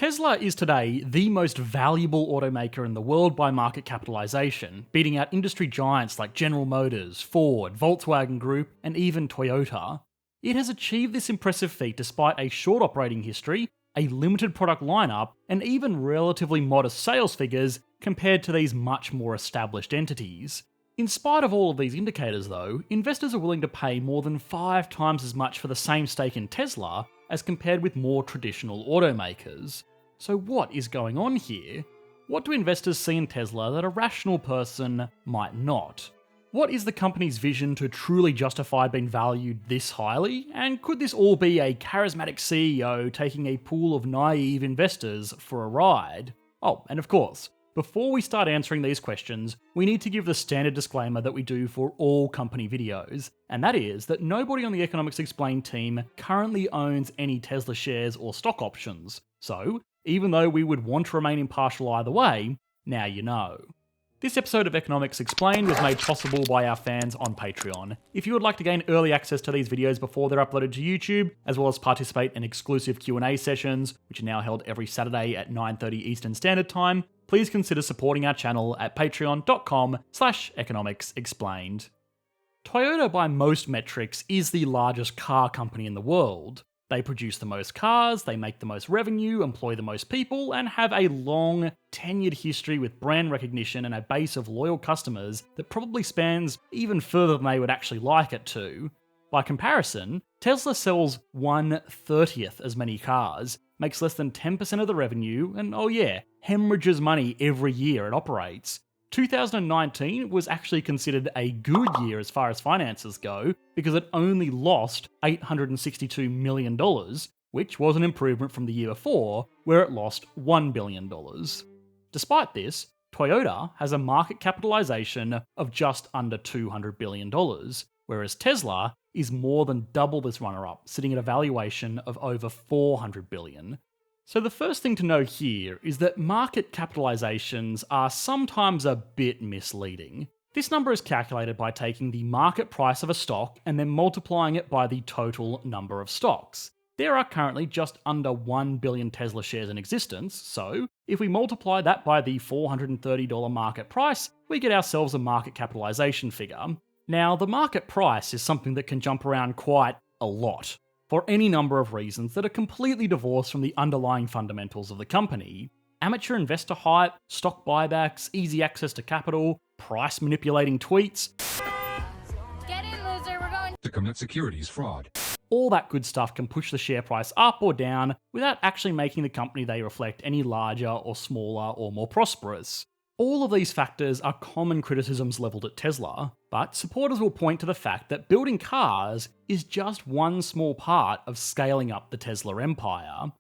Tesla is today the most valuable automaker in the world by market capitalization, beating out industry giants like General Motors, Ford, Volkswagen Group, and even Toyota. It has achieved this impressive feat despite a short operating history, a limited product lineup, and even relatively modest sales figures compared to these much more established entities. In spite of all of these indicators though, investors are willing to pay more than 5 times as much for the same stake in Tesla as compared with more traditional automakers. So what is going on here? What do investors see in Tesla that a rational person might not? What is the company's vision to truly justify being valued this highly? And could this all be a charismatic CEO taking a pool of naive investors for a ride? Oh, and of course, before we start answering these questions, we need to give the standard disclaimer that we do for all company videos, and that is that nobody on the Economics Explained team currently owns any Tesla shares or stock options. So, even though we would want to remain impartial either way, now you know. This episode of Economics Explained was made possible by our fans on Patreon. If you would like to gain early access to these videos before they're uploaded to YouTube, as well as participate in exclusive Q&A sessions, which are now held every Saturday at 9:30 Eastern Standard Time, please consider supporting our channel at patreon.com/economicsexplained. Toyota by most metrics is the largest car company in the world. They produce the most cars, they make the most revenue, employ the most people, and have a long, tenured history with brand recognition and a base of loyal customers that probably spans even further than they would actually like it to. By comparison, Tesla sells 1/30th as many cars, makes less than 10% of the revenue, and oh yeah, hemorrhages money every year it operates. 2019 was actually considered a good year as far as finances go, because it only lost $862 million, which was an improvement from the year before, where it lost $1 billion. Despite this, Toyota has a market capitalization of just under $200 billion, whereas Tesla is more than double this runner-up, sitting at a valuation of over $400 billion. So the first thing to know here is that market capitalizations are sometimes a bit misleading. This number is calculated by taking the market price of a stock and then multiplying it by the total number of stocks. There are currently just under 1 billion Tesla shares in existence, so if we multiply that by the $430 market price, we get ourselves a market capitalization figure. Now, the market price is something that can jump around quite a lot, for any number of reasons that are completely divorced from the underlying fundamentals of the company. Amateur investor hype, stock buybacks, easy access to capital, price manipulating tweets. Get in, loser, we're going to commit securities fraud. All that good stuff can push the share price up or down without actually making the company they reflect any larger or smaller or more prosperous. All of these factors are common criticisms levelled at Tesla, but supporters will point to the fact that building cars is just one small part of scaling up the Tesla empire.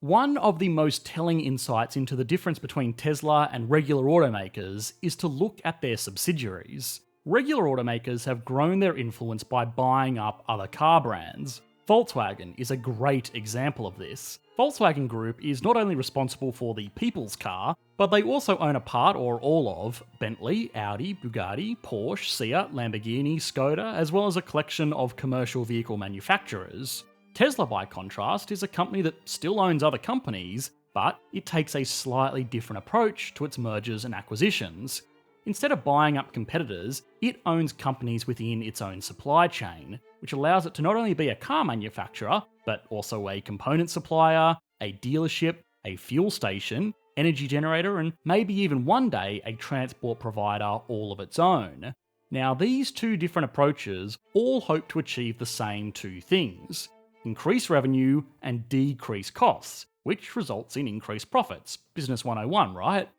One of the most telling insights into the difference between Tesla and regular automakers is to look at their subsidiaries. Regular automakers have grown their influence by buying up other car brands. Volkswagen is a great example of this. Volkswagen Group is not only responsible for the people's car, but they also own a part or all of Bentley, Audi, Bugatti, Porsche, Seat, Lamborghini, Skoda, as well as a collection of commercial vehicle manufacturers. Tesla, by contrast, is a company that still owns other companies, but it takes a slightly different approach to its mergers and acquisitions. Instead of buying up competitors, it owns companies within its own supply chain, which allows it to not only be a car manufacturer, but also a component supplier, a dealership, a fuel station, energy generator, and maybe even one day a transport provider all of its own. Now, these two different approaches all hope to achieve the same two things: increase revenue and decrease costs, which results in increased profits. Business 101, right?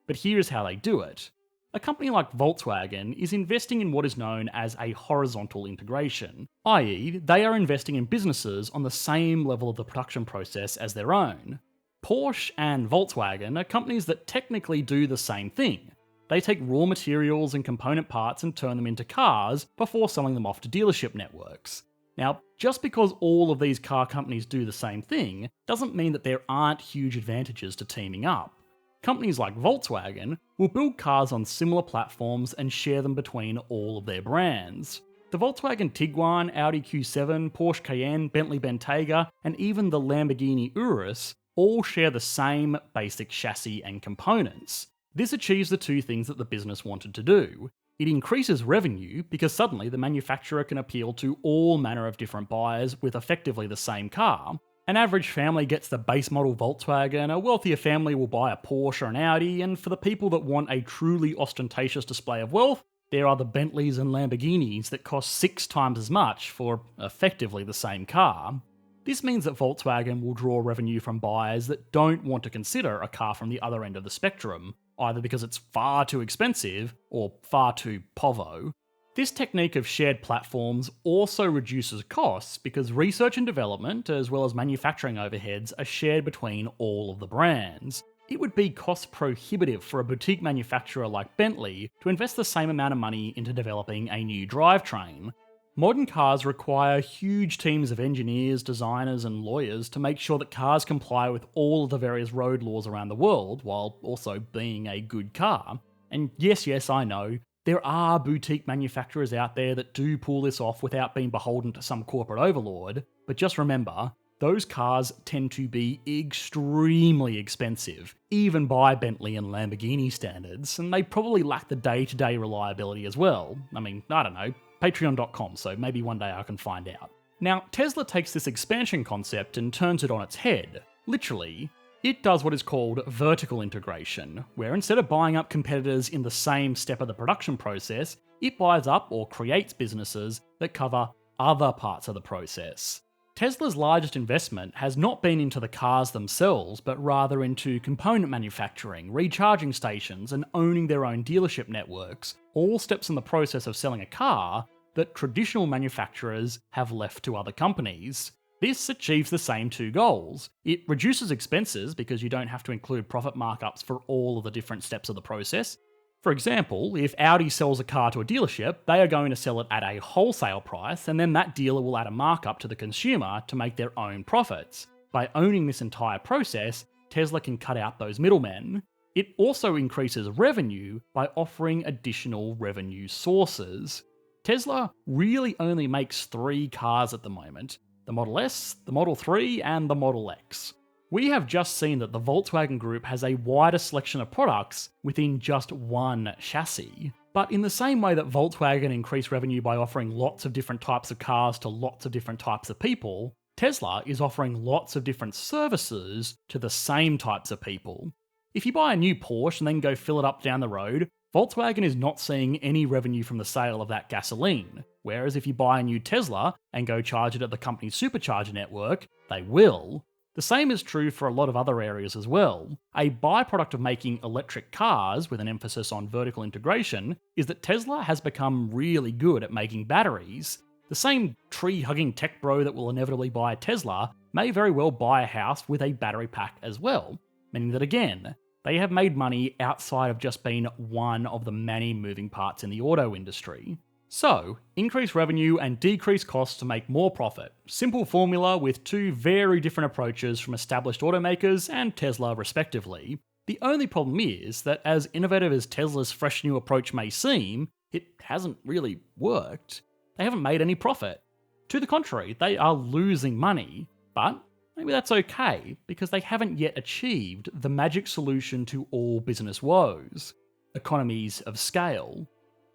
But here's how they do it. A company like Volkswagen is investing in what is known as a horizontal integration, i.e., they are investing in businesses on the same level of the production process as their own. Porsche and Volkswagen are companies that technically do the same thing. They take raw materials and component parts and turn them into cars before selling them off to dealership networks. Now, just because all of these car companies do the same thing doesn't mean that there aren't huge advantages to teaming up. Companies like Volkswagen will build cars on similar platforms and share them between all of their brands. The Volkswagen Tiguan, Audi Q7, Porsche Cayenne, Bentley Bentayga, and even the Lamborghini Urus all share the same basic chassis and components. This achieves the two things that the business wanted to do. It increases revenue because suddenly the manufacturer can appeal to all manner of different buyers with effectively the same car. An average family gets the base model Volkswagen, a wealthier family will buy a Porsche or an Audi, and for the people that want a truly ostentatious display of wealth, there are the Bentleys and Lamborghinis that cost 6 times as much for effectively the same car. This means that Volkswagen will draw revenue from buyers that don't want to consider a car from the other end of the spectrum, either because it's far too expensive or far too povo. This technique of shared platforms also reduces costs because research and development, as well as manufacturing overheads, are shared between all of the brands. It would be cost prohibitive for a boutique manufacturer like Bentley to invest the same amount of money into developing a new drivetrain. Modern cars require huge teams of engineers, designers, and lawyers to make sure that cars comply with all of the various road laws around the world, while also being a good car. And yes, I know, there are boutique manufacturers out there that do pull this off without being beholden to some corporate overlord, but just remember, those cars tend to be extremely expensive, even by Bentley and Lamborghini standards, and they probably lack the day-to-day reliability as well. I mean, I don't know, patreon.com, so maybe one day I can find out. Now, Tesla takes this expansion concept and turns it on its head. Literally, it does what is called vertical integration, where instead of buying up competitors in the same step of the production process, it buys up or creates businesses that cover other parts of the process. Tesla's largest investment has not been into the cars themselves, but rather into component manufacturing, recharging stations, and owning their own dealership networks, all steps in the process of selling a car that traditional manufacturers have left to other companies. This achieves the same two goals. It reduces expenses because you don't have to include profit markups for all of the different steps of the process. For example, if Audi sells a car to a dealership, they are going to sell it at a wholesale price, and then that dealer will add a markup to the consumer to make their own profits. By owning this entire process, Tesla can cut out those middlemen. It also increases revenue by offering additional revenue sources. Tesla really only makes 3 cars at the moment: the Model S, the Model 3, and the Model X. We have just seen that the Volkswagen Group has a wider selection of products within just one chassis. But in the same way that Volkswagen increased revenue by offering lots of different types of cars to lots of different types of people, Tesla is offering lots of different services to the same types of people. If you buy a new Porsche and then go fill it up down the road, Volkswagen is not seeing any revenue from the sale of that gasoline, whereas if you buy a new Tesla and go charge it at the company's supercharger network, they will. The same is true for a lot of other areas as well. A byproduct of making electric cars, with an emphasis on vertical integration, is that Tesla has become really good at making batteries. The same tree-hugging tech bro that will inevitably buy a Tesla may very well buy a house with a battery pack as well, meaning that again, they have made money outside of just being one of the many moving parts in the auto industry. So, increase revenue and decrease costs to make more profit. Simple formula with 2 very different approaches from established automakers and Tesla respectively. The only problem is that as innovative as Tesla's fresh new approach may seem, it hasn't really worked. They haven't made any profit. To the contrary, they are losing money. But maybe that's okay, because they haven't yet achieved the magic solution to all business woes: economies of scale.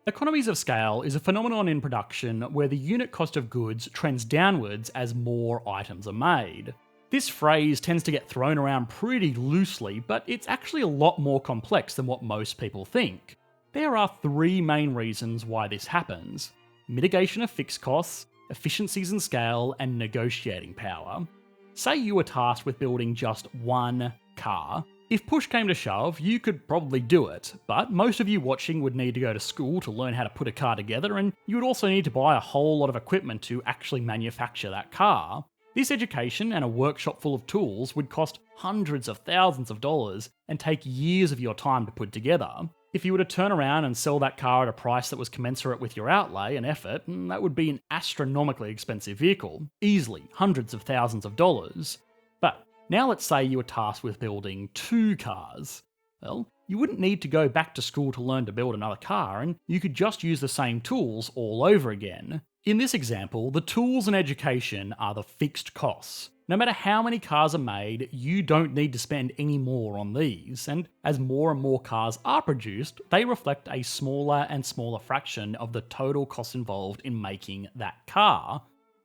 Economies of scale is a phenomenon in production where the unit cost of goods trends downwards as more items are made. This phrase tends to get thrown around pretty loosely, but it's actually a lot more complex than what most people think. There are 3 main reasons why this happens: mitigation of fixed costs, efficiencies in scale, and negotiating power. Say you were tasked with building just one car. If push came to shove, you could probably do it, but most of you watching would need to go to school to learn how to put a car together, and you would also need to buy a whole lot of equipment to actually manufacture that car. This education and a workshop full of tools would cost hundreds of thousands of dollars and take years of your time to put together. If you were to turn around and sell that car at a price that was commensurate with your outlay and effort, that would be an astronomically expensive vehicle, easily hundreds of thousands of dollars. But now let's say you were tasked with building 2 cars. Well, you wouldn't need to go back to school to learn to build another car, and you could just use the same tools all over again. In this example, the tools and education are the fixed costs. No matter how many cars are made, you don't need to spend any more on these, and as more and more cars are produced, they reflect a smaller and smaller fraction of the total cost involved in making that car.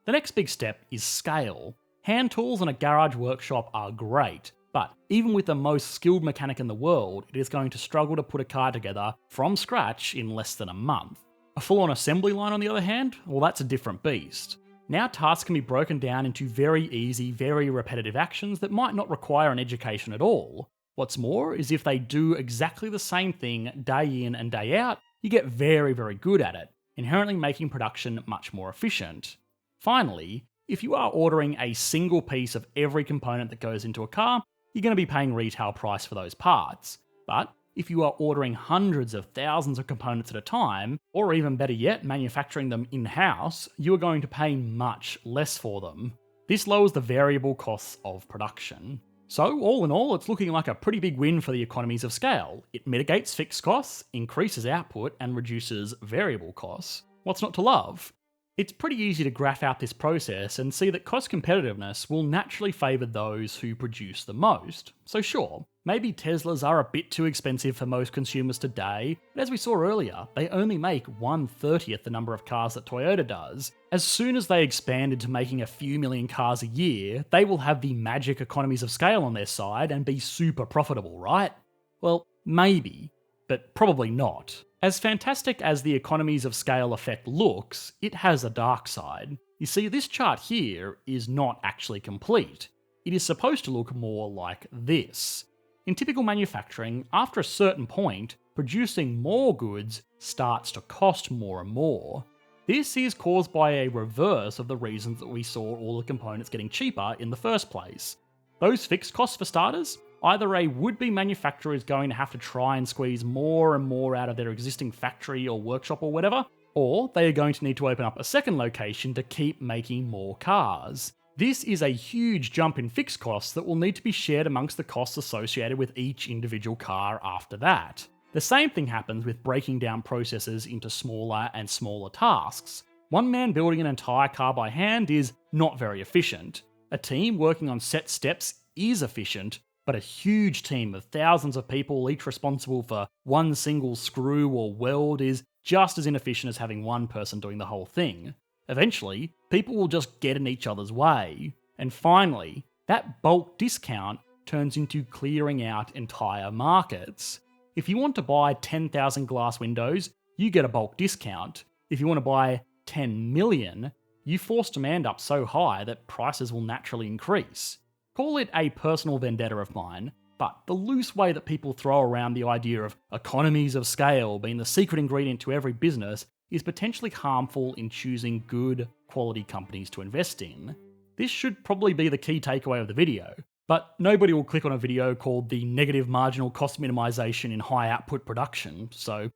The next big step is scale. Hand tools in a garage workshop are great, but even with the most skilled mechanic in the world, it is going to struggle to put a car together from scratch in less than a month. A full-on assembly line, on the other hand, well, that's a different beast. Now tasks can be broken down into very easy, very repetitive actions that might not require an education at all. What's more is if they do exactly the same thing day in and day out, you get very, very good at it, inherently making production much more efficient. Finally, if you are ordering a single piece of every component that goes into a car, you're going to be paying retail price for those parts. But if you are ordering hundreds of thousands of components at a time, or even better yet, manufacturing them in-house, you are going to pay much less for them. This lowers the variable costs of production. So all in all, it's looking like a pretty big win for the economies of scale. It mitigates fixed costs, increases output, and reduces variable costs. What's not to love? It's pretty easy to graph out this process and see that cost competitiveness will naturally favour those who produce the most. So sure, maybe Teslas are a bit too expensive for most consumers today, but as we saw earlier, they only make 1/30th the number of cars that Toyota does. As soon as they expand into making a few million cars a year, they will have the magic economies of scale on their side and be super profitable, right? Well, maybe, but probably not. As fantastic as the economies of scale effect looks, it has a dark side. You see, this chart here is not actually complete. It is supposed to look more like this. In typical manufacturing, after a certain point, producing more goods starts to cost more and more. This is caused by a reverse of the reasons that we saw all the components getting cheaper in the first place. Those fixed costs for starters, either a would-be manufacturer is going to have to try and squeeze more and more out of their existing factory or workshop or whatever, or they are going to need to open up a second location to keep making more cars. This is a huge jump in fixed costs that will need to be shared amongst the costs associated with each individual car after that. The same thing happens with breaking down processes into smaller and smaller tasks. One man building an entire car by hand is not very efficient. A team working on set steps is efficient, but a huge team of thousands of people, each responsible for one single screw or weld, is just as inefficient as having one person doing the whole thing. Eventually, people will just get in each other's way. And finally, that bulk discount turns into clearing out entire markets. If you want to buy 10,000 glass windows, you get a bulk discount. If you want to buy 10 million, you force demand up so high that prices will naturally increase. Call it a personal vendetta of mine, but the loose way that people throw around the idea of economies of scale being the secret ingredient to every business is potentially harmful in choosing good, quality companies to invest in. This should probably be the key takeaway of the video, but nobody will click on a video called the negative marginal cost minimization in high output production, so,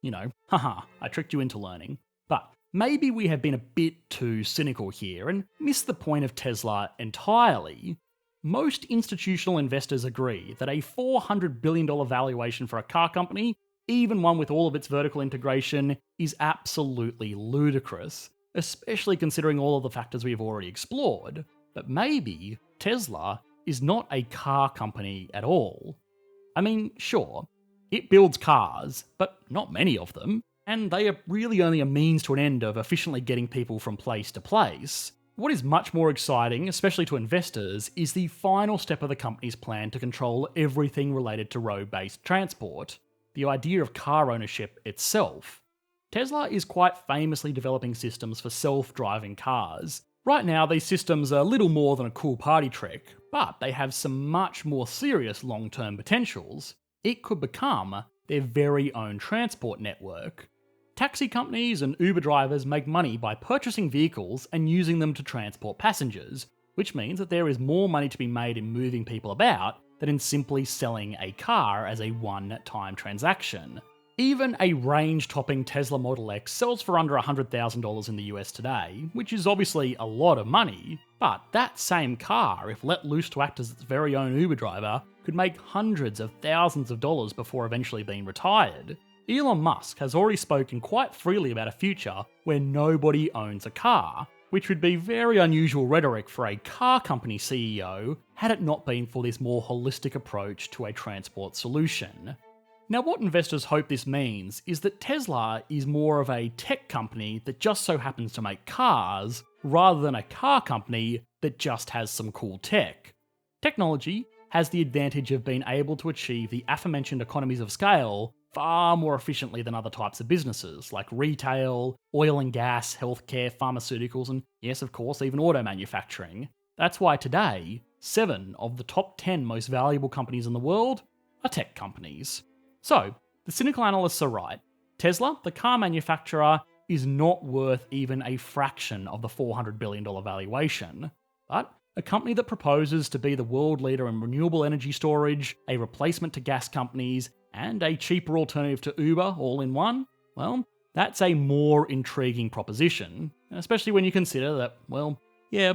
haha, I tricked you into learning. But maybe we have been a bit too cynical here and missed the point of Tesla entirely. Most institutional investors agree that a $400 billion valuation for a car company, even one with all of its vertical integration, is absolutely ludicrous, especially considering all of the factors we've already explored. But maybe Tesla is not a car company at all. I mean, sure, it builds cars, but not many of them, and they are really only a means to an end of efficiently getting people from place to place. What is much more exciting, especially to investors, is the final step of the company's plan to control everything related to road-based transport, the idea of car ownership itself. Tesla is quite famously developing systems for self-driving cars. Right now, these systems are little more than a cool party trick, but they have some much more serious long-term potentials. It could become their very own transport network. Taxi companies and Uber drivers make money by purchasing vehicles and using them to transport passengers, which means that there is more money to be made in moving people about than in simply selling a car as a one-time transaction. Even a range-topping Tesla Model X sells for under $100,000 in the US today, which is obviously a lot of money, but that same car, if let loose to act as its very own Uber driver, could make hundreds of thousands of dollars before eventually being retired. Elon Musk has already spoken quite freely about a future where nobody owns a car, which would be very unusual rhetoric for a car company CEO had it not been for this more holistic approach to a transport solution. Now, what investors hope this means is that Tesla is more of a tech company that just so happens to make cars, rather than a car company that just has some cool tech. Technology has the advantage of being able to achieve the aforementioned economies of scale far more efficiently than other types of businesses, like retail, oil and gas, healthcare, pharmaceuticals, and yes, of course, even auto manufacturing. That's why today, 7 of the top 10 most valuable companies in the world are tech companies. So, the cynical analysts are right. Tesla, the car manufacturer, is not worth even a fraction of the $400 billion valuation. But a company that proposes to be the world leader in renewable energy storage, a replacement to gas companies, and a cheaper alternative to Uber all in one, well, that's a more intriguing proposition, especially when you consider that, well, yeah,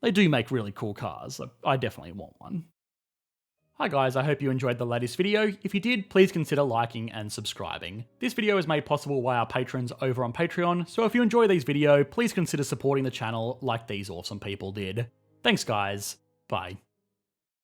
they do make really cool cars. I definitely want one. Hi guys, I hope you enjoyed the latest video. If you did, please consider liking and subscribing. This video is made possible by our patrons over on Patreon, so if you enjoy these videos, please consider supporting the channel like these awesome people did. Thanks guys, bye.